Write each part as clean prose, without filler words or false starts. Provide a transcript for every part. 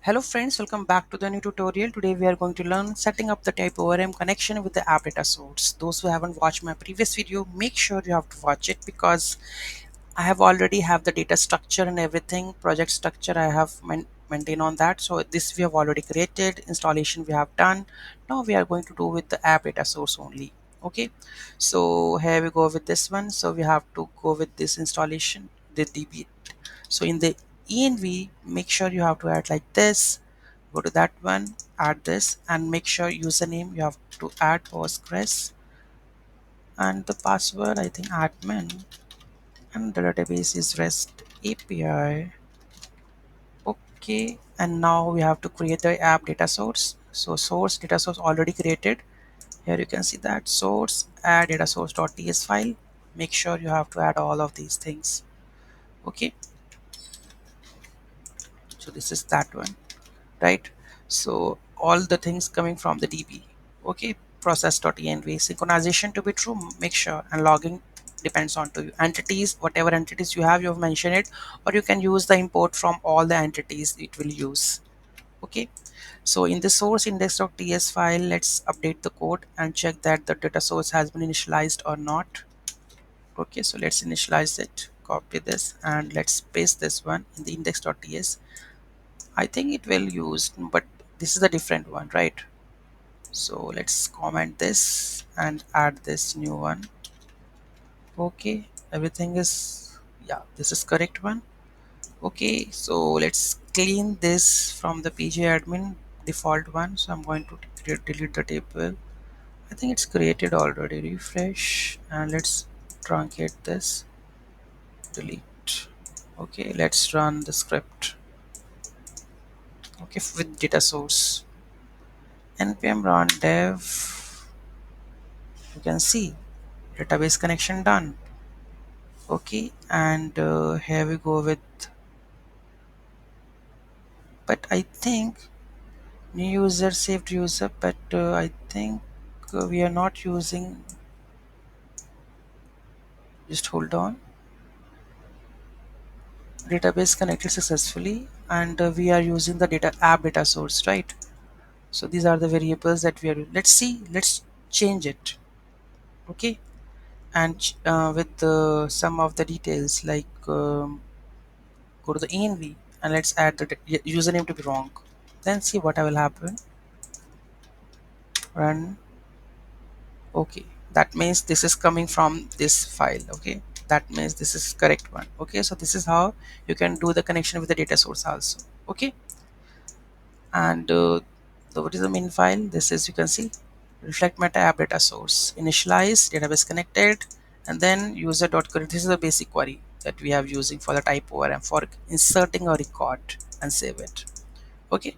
Hello friends, welcome back to the new tutorial. Today we are going to learn setting up the TypeORM connection with the App DataSource. Those who haven't watched my previous video, make sure you have to watch it because I have already have the data structure and everything, project structure I have maintained on that. So this we have already created, installation we have done. Now we are going to do with the App DataSource only. Okay, so here we go with this one. So we have to go with this installation, the DB. So in the env, make sure you have to add like this. Go to that one, add this, and make sure username you have to add Postgres, and the password I think admin, and the database is REST API. Okay, and now we have to create the app data source. So source data source already created. Here you can see that source add data source.ts file. Make sure you have to add all of these things. Okay, so this is that one, right? So all the things coming from the DB. Okay, process.env synchronization to be true, make sure, and logging depends on to you. Entities, whatever entities you have mentioned it, or you can use the import from all the entities it will use. Okay, so in the source index.ts file, let's update the code and check that the data source has been initialized or not. Okay, so let's initialize it, copy this, and let's paste this one in the index.ts. I think it will use, but this is a different one, right? So let's comment this and add this new one. Okay, everything is, yeah, this is correct one. Okay, so let's clean this from the pg admin default one. So I'm going to delete the table. I think it's created already. Refresh and let's truncate this, delete. Okay, let's run the script. Okay, with data source npm run dev. You can see database connection done. Okay, and here we go with, but I think new user saved user, but I think we are not using, just hold on, database connected successfully, and we are using the data app data source, right? So these are the variables that we are, let's see, let's change it. Okay, and with some of the details like go to the env and let's add the username to be wrong, then see what will happen. Run. Okay, that means this is coming from this file. Okay, that means this is correct one. Okay, so this is how you can do the connection with the data source also. Okay, and so what is the main file? This is, you can see, reflect meta app data source, initialize database connected, and then user dot query. This is a basic query that we have using for the type ORM for inserting a record and save it. Okay,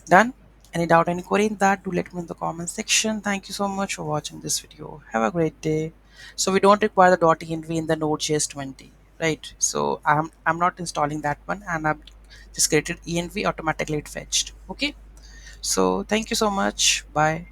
done. Any doubt, any query in that, do let me in the comment section. Thank you so much for watching this video. Have a great day. So we don't require the .env in the Node.js 20, right? So I'm not installing that one, and I've just created env, automatically it fetched. Okay, so thank you so much. Bye.